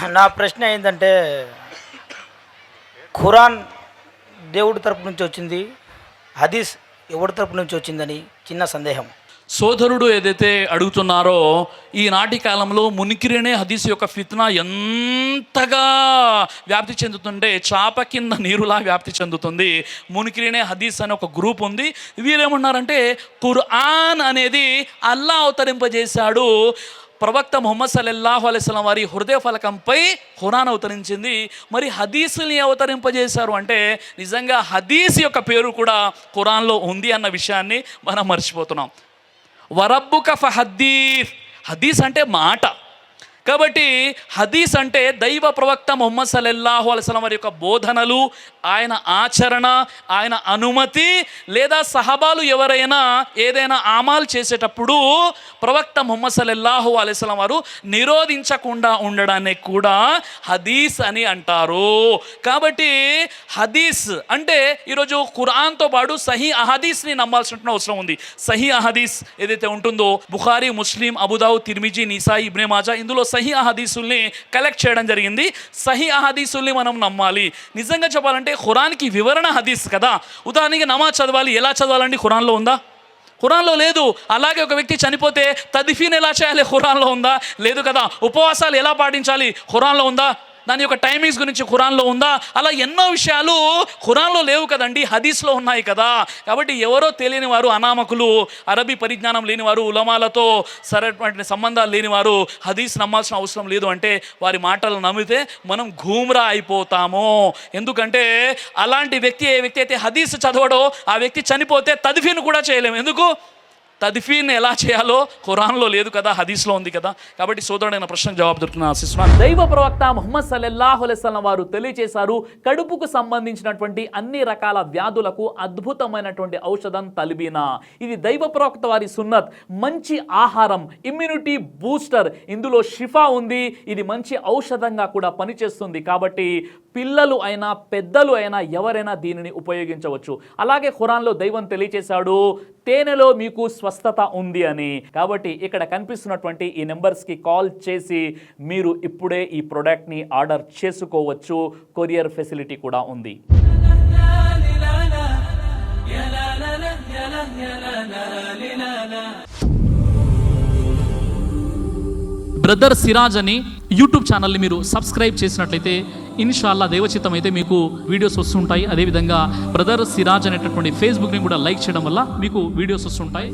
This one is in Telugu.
నా ప్రశ్న ఏంటంటే, ఖురాన్ దేవుడి తరపు నుంచి వచ్చింది, హదీస్ ఎవరి తరపు నుంచి వచ్చిందని చిన్న సందేహం. సోదరుడు ఏదైతే అడుగుతున్నారో, ఈనాటి కాలంలో మునికిరినే హదీస్ యొక్క ఫిత్నా ఎంతగా వ్యాప్తి చెందుతుంటే చాప కింద నీరులా వ్యాప్తి చెందుతుంది. మునికిరినే హదీస్ అనే ఒక గ్రూప్ ఉంది. వీరేమన్నారంటే ఖురాన్ అనేది అల్లా అవతరింపజేశాడు, ప్రవక్త ముహమ్మద్ సల్లల్లాహు అలైహి వసల్లం వారి హృదయ ఫలకంపై ఖురాన్ అవతరించింది. మరి హదీసుల్ని అవతరింపజేశారు అంటే నిజంగా హదీస్ యొక్క పేరు కూడా ఖురాన్లో ఉంది అన్న విషయాన్ని మనం మర్చిపోతున్నాం. వరబ్బుక ఫహద్దీస్, హదీస్ అంటే మాట. కాబట్టి హదీస్ అంటే దైవ ప్రవక్త ముహమ్మద్ సల్లల్లాహు అలైహి వసల్లం వారి యొక్క బోధనలు, ఆయన ఆచరణ, ఆయన అనుమతి, లేదా సహబాలు ఎవరైనా ఏదైనా అమలు చేసేటప్పుడు ప్రవక్త ముహమ్మద్ సల్లల్లాహు అలైహి వసల్లం వారు నిరోధించకుండా ఉండడాన్ని కూడా హదీస్ అని అంటారు. కాబట్టి హదీస్ అంటే ఈరోజు ఖురాన్తో పాటు సహీ అహదీస్ని నమ్మాల్సిన అవసరం ఉంది. సహీ అహదీస్ ఏదైతే ఉంటుందో, బుఖారీ, ముస్లిం, అబూదావుద్, తిర్మిజీ, నిసాయి, ఇబ్నే మాజా, ఇందులో సహీ అహదీసుల్ని కలెక్ట్ చేయడం జరిగింది. సహీ అహదీసుల్ని మనం నమ్మాలి. నిజంగా చెప్పాలంటే ఖురాన్కి వివరణ హదీస్ కదా. ఉదాహరణకి నమాజ్ చదవాలి, ఎలా చదవాలండి? ఖురాన్లో ఉందా? ఖురాన్లో లేదు. అలాగే ఒక వ్యక్తి చనిపోతే తద్ఫీన్ ఎలా చేయాలి? ఖురాన్లో ఉందా? లేదు కదా. ఉపవాసాలు ఎలా పాటించాలి? ఖురాన్లో ఉందా? దాని యొక్క టైమింగ్స్ గురించి ఖురాన్లో ఉందా? అలా ఎన్నో విషయాలు ఖురాన్లో లేవు కదండి, హదీస్లో ఉన్నాయి కదా. కాబట్టి ఎవరో తెలియని వారు, అనామకులు, అరబీ పరిజ్ఞానం లేని వారు, ఉలమాలతో సరైనటువంటి సంబంధాలు లేని వారు హదీస్ నమ్మాల్సిన అవసరం లేదు అంటే వారి మాటలు నమ్మితే మనం గూమ్రా అయిపోతాము. ఎందుకంటే అలాంటి వ్యక్తి, ఏ వ్యక్తి అయితే హదీస్ చదవడో ఆ వ్యక్తి చనిపోతే తద్ఫీన్ కూడా చేయలేము. ఎందుకు? తద్ఫీన్ ఎలా చేయాలో ఖురాన్లో లేదు కదా, హదీస్లో ఉంది కదా. కాబట్టి సోదరుడైన ప్రశ్నకు జవాబు దొరుకుతున్న ఆశిస్తున్నాను. దైవ ప్రవక్త ముహమ్మద్ సల్లల్లాహు అలైహి వసల్లం వారు తెలియజేశారు, కడుపుకు సంబంధించినటువంటి అన్ని రకాల వ్యాధులకు అద్భుతమైనటువంటి ఔషధం తల్బీనా. ఇది దైవ ప్రవక్త వారి సున్నత్. మంచి ఆహారం, ఇమ్యూనిటీ బూస్టర్, ఇందులో షిఫా ఉంది. ఇది మంచి ఔషధంగా కూడా పనిచేస్తుంది. కాబట్టి పిల్లలు అయినా పెద్దలు అయినా ఎవరైనా దీనిని ఉపయోగించవచ్చు. అలాగే ఖురాన్లో దైవం తెలియజేశాడు, తేనెలో మీకు స్వస్థత ఉంది అని. కాబట్టి ఇక్కడ కనిపిస్తున్నటువంటి ఈ నెంబర్స్కి కాల్ చేసి మీరు ఇప్పుడే ఈ ప్రోడక్ట్ని ఆర్డర్ చేసుకోవచ్చు. కొరియర్ ఫెసిలిటీ కూడా ఉంది. బ్రదర్ సిరాజ్ అని యూట్యూబ్ ఛానల్ని మీరు సబ్స్క్రైబ్ చేసినట్లయితే ఇన్షాల్లా దైవచిత్తం అయితే మీకు వీడియోస్ వస్తుంటాయి. అదేవిధంగా బ్రదర్ సిరాజ్ అనేటటువంటి ఫేస్బుక్ని కూడా లైక్ చేయడం వల్ల మీకు వీడియోస్ వస్తుంటాయి.